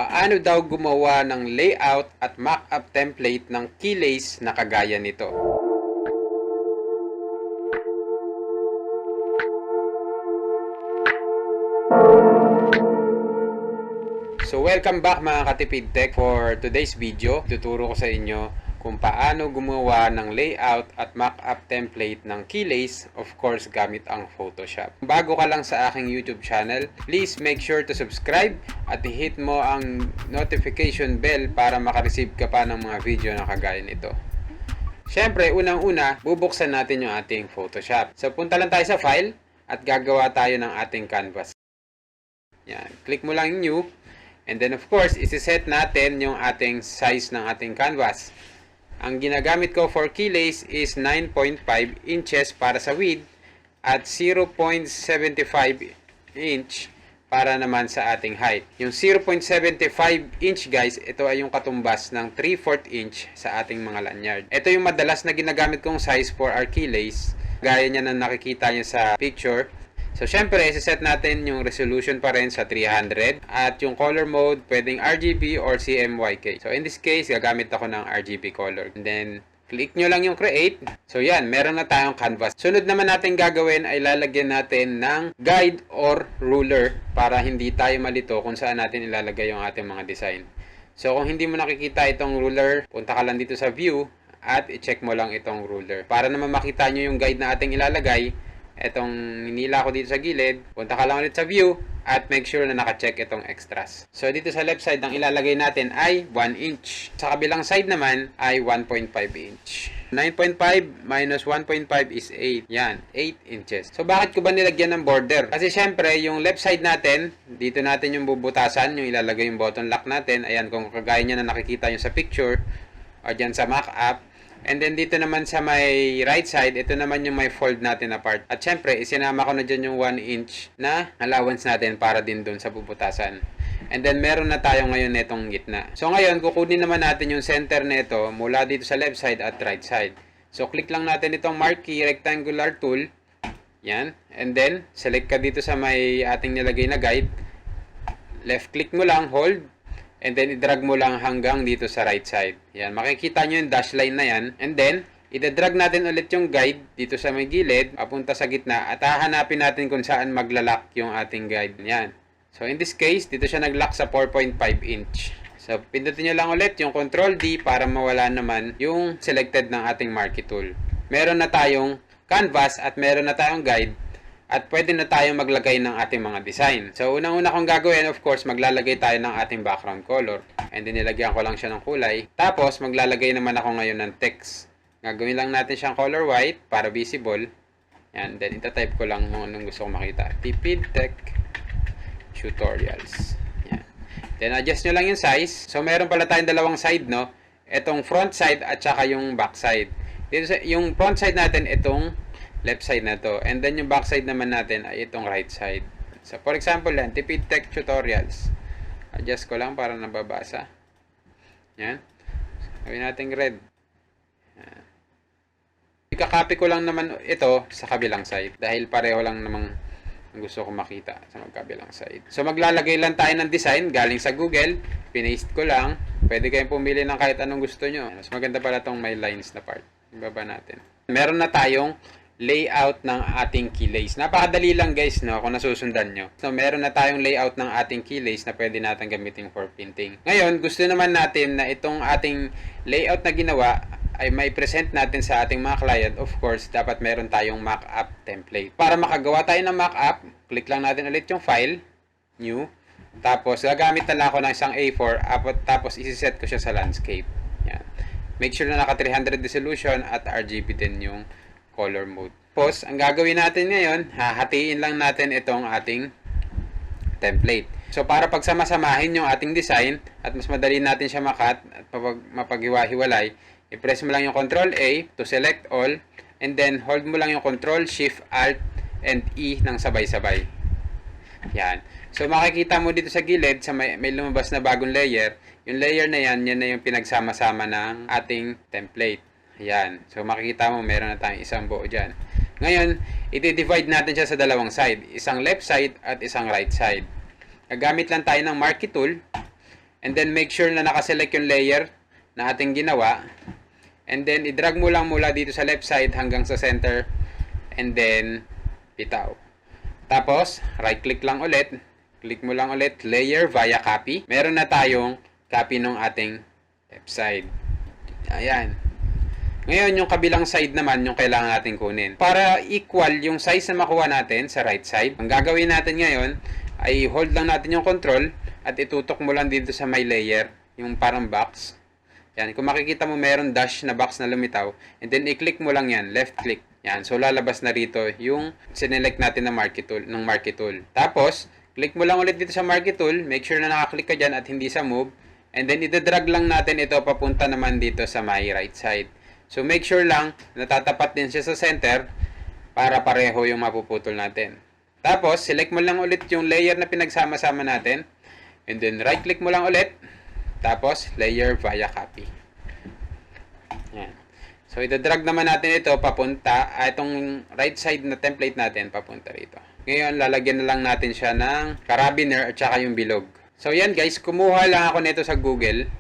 Paano daw gumawa ng layout at mock-up template ng keyless na kagaya nito? So welcome back mga katipid tech. For today's video, tuturo ko sa inyo kung paano gumawa ng layout at mock-up template ng keyless, of course gamit ang Photoshop. Kung bago ka lang sa aking YouTube channel, please make sure to subscribe at i-hit mo ang notification bell para makareceive ka pa ng mga video na kagaya nito. Siyempre, unang-una, bubuksan natin yung ating Photoshop. So punta lang tayo sa file at gagawa tayo ng ating canvas. Yan. Click mo lang yung new. And then of course, isi-set natin yung ating size ng ating canvas. Ang ginagamit ko for keyless is 9.5 inches para sa width at 0.75 inch para naman sa ating height. Yung 0.75 inch guys, ito ay yung katumbas ng 3/4 inch sa ating mga lanyard. Ito yung madalas na ginagamit kong size for our keyless. Gaya niya na nakikita niyo sa picture. So, syempre, isi-set natin yung resolution pa rin sa 300 at yung color mode, pwedeng RGB or CMYK. So, in this case, gagamit ako ng RGB color. And then, click nyo lang yung create. So, yan, meron na tayong canvas. Sunod naman natin gagawin ay lalagyan natin ng guide or ruler para hindi tayo malito kung saan natin ilalagay yung ating mga design. So, kung hindi mo nakikita itong ruler, punta ka lang dito sa view at i-check mo lang itong ruler. Para naman makita nyo yung guide na ating ilalagay, etong hinila ko dito sa gilid, punta ka lang ulit sa view at make sure na naka-check itong extras. So dito sa left side, ang ilalagay natin ay 1 inch. Sa kabilang side naman ay 1.5 inch. 9.5 minus 1.5 is 8. Yan, 8 inches. So bakit ko ba nilagyan ng border? Kasi syempre, yung left side natin, dito natin yung bubutasan, yung ilalagay yung button lock natin. Ayan, kung kagaya niya na nakikita nyo sa picture o dyan sa mock-up. And then dito naman sa may right side, ito naman yung may fold natin na part. At syempre, isinama ko na dyan yung 1 inch na allowance natin para din dun sa bubutasan. And then meron na tayo ngayon netong gitna. So ngayon, kukunin naman natin yung center nito mula dito sa left side at right side. So click lang natin itong marquee rectangular tool. Yan. And then, select ka dito sa may ating nilagay na guide. Left click mo lang, hold. And then, i-drag mo lang hanggang dito sa right side. Yan. Makikita nyo yung dash line na yan. And then, i-drag natin ulit yung guide dito sa may gilid, papunta sa gitna, at hahanapin natin kung saan maglalak yung ating guide. Yan. So, in this case, dito siya naglock sa 4.5 inch. So, pindutin nyo lang ulit yung Control D para mawala naman yung selected ng ating marquee tool. Meron na tayong canvas at meron na tayong guide. At pwede na tayong maglagay ng ating mga design. So, unang-una kong gagawin, of course, maglalagay tayo ng ating background color. And then, nilagyan ko lang siya ng kulay. Tapos, maglalagay naman ako ngayon ng text. Gagawin lang natin siyang color white para visible. Yan. Then, itatype ko lang kung anong gusto kong makita. Tipid Tech Tutorials. Yan. Then, adjust nyo lang yung size. So, meron pala tayong dalawang side, no? Itong front side at saka yung back side. Dito sa, yung front side natin, itong left side na to. And then yung back side naman natin ay itong right side. So for example yan, Tipid Tech Tutorials. Adjust ko lang para nababasa. Yan. Gawin natin red. Yan. Ikakopy ko lang naman ito sa kabilang side. Dahil pareho lang namang gusto ko makita sa magkabilang side. So maglalagay lang tayo ng design galing sa Google. Pinaste ko lang. Pwede kayong pumili ng kahit anong gusto nyo. Mas maganda pala itong may lines na part. Ibaba natin. Meron na tayong layout ng ating keyless. Napakadali lang guys, no, kung nasusundan nyo. So, meron na tayong layout ng ating keyless na pwede natin gamitin for printing. Ngayon, gusto naman natin na itong ating layout na ginawa ay may present natin sa ating mga client. Of course, dapat meron tayong mock-up template. Para makagawa tayo ng mock-up, click lang natin ulit yung file, new. Tapos, gagamit na lang ako ng isang A4, tapos isi-set ko siya sa landscape. Yan. Make sure na naka 300 resolution at RGB din yung color mode. Tapos, ang gagawin natin ngayon, hahatiin lang natin itong ating template. So, para pagsama-samahin yung ating design at mas madali natin siya makat at mapaghiwa-hiwalay, i-press mo lang yung Control A to select all and then hold mo lang yung Control, Shift, Alt, and E ng sabay-sabay. Yan. So, makikita mo dito sa gilid, sa may lumabas na bagong layer. Yung layer na yan na yung pinagsama-sama ng ating template. Ayan. So, makikita mo, meron na tayong isang buo dyan. Ngayon, i-divide natin siya sa dalawang side. Isang left side at isang right side. Gagamit lang tayo ng marquee tool. And then make sure na nakaselect yung layer na ating ginawa. And then i-drag mo lang mula dito sa left side hanggang sa center. And then bitaw. Tapos right click lang ulit. Click mo lang ulit layer via copy. Meron na tayong copy ng ating left side. Ayan. Ngayon, yung kabilang side naman, yung kailangan natin kunin. Para equal yung size na makuha natin sa right side, ang gagawin natin ngayon ay hold lang natin yung control at itutok mo lang dito sa my layer, yung parang box. Yan, kung makikita mo meron dash na box na lumitaw, and then i-click mo lang yan, left click. Yan, so lalabas na rito yung sinelect natin ng marquee tool. Tapos, click mo lang ulit dito sa marquee tool, make sure na nakaklik ka dyan at hindi sa move, and then ida-drag lang natin ito papunta naman dito sa my right side. So, make sure lang na tatapat din siya sa center para pareho yung mapuputol natin. Tapos, select mo lang ulit yung layer na pinagsama-sama natin. And then, right-click mo lang ulit. Tapos, layer via copy. Yan. So, itadrag naman natin ito papunta, itong right side na template natin papunta rito. Ngayon, lalagyan na lang natin siya ng carabiner at saka yung bilog. So, yan guys, kumuha lang ako nito sa Google.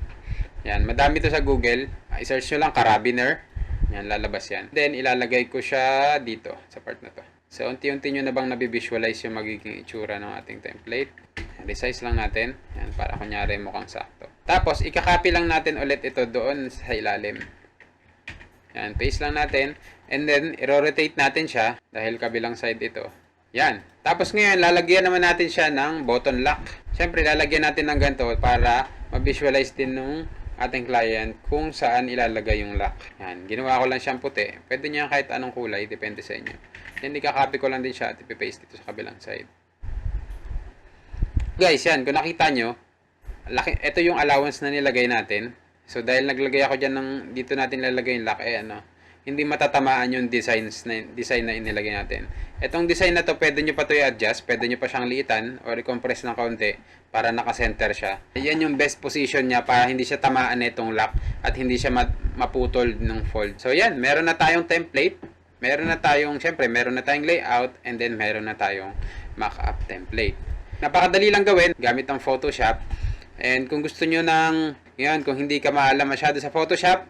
Yan, madami to sa Google. I-search nyo lang carabiner. Yan, lalabas yan. Then, ilalagay ko siya dito, sa part na to. So, unti-unti nyo na bang nabivisualize yung magiging itsura ng ating template. Resize lang natin. Yan, para kunyari mukhang sakto. Tapos, ikakopy lang natin ulit ito doon sa ilalim. Yan, paste lang natin. And then, i-rotate natin siya dahil kabilang side ito. Yan. Tapos ngayon, lalagyan naman natin siya ng button lock. Siyempre, lalagyan natin ng ganito para ma-visualize din nung ating client kung saan ilalagay yung lock. Yan. Ginawa ko lang siyang puti. Pwede niya kahit anong kulay. Depende sa inyo. Then, ikakopy ko lang din siya at ipipaste dito sa kabilang side. Guys, yan. Kung nakita nyo, ito yung allowance na nilagay natin. So, dahil naglagay ako dyan ng, dito natin lalagay yung lock, hindi matatamaan yung design na inilagay natin. Itong design na to, pwede nyo pa to i-adjust, pwede nyo pa siyang liitan o i-compress ng kaunti para naka-center siya. Yan yung best position niya para hindi siya tamaan nitong lock at hindi siya maputol ng fold. So yan, meron na tayong template, meron na tayong layout, and then meron na tayong mock-up template. Napakadali lang gawin gamit ang Photoshop. And kung gusto nyo kung hindi ka maalam masyado sa Photoshop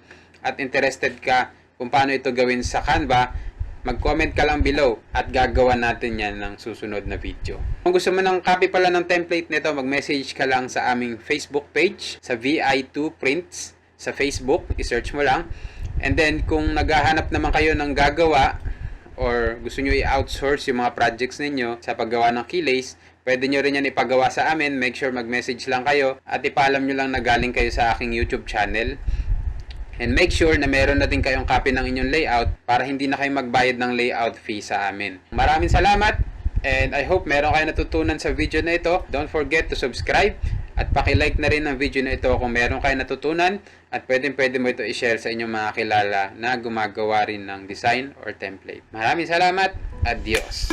at interested ka kung paano ito gawin sa Canva, mag-comment ka lang below at gagawa natin yan ng susunod na video. Kung gusto mo ng copy pala ng template nito, mag-message ka lang sa aming Facebook page, sa VI2 Prints sa Facebook, i-search mo lang. And then, kung naghahanap naman kayo ng gagawa or gusto nyo i-outsource yung mga projects ninyo sa paggawa ng keyless, pwede nyo rin yan ipagawa sa amin. Make sure mag-message lang kayo at ipaalam nyo lang na galing kayo sa aking YouTube channel. And make sure na meron na din kayong copy ng inyong layout para hindi na kayo magbayad ng layout fee sa amin. Maraming salamat and I hope meron kayo natutunan sa video na ito. Don't forget to subscribe at paki-like na rin ang video na ito kung meron kayo natutunan at pwede mo ito i-share sa inyong mga kilala na gumagawa rin ng design or template. Maraming salamat. Adios.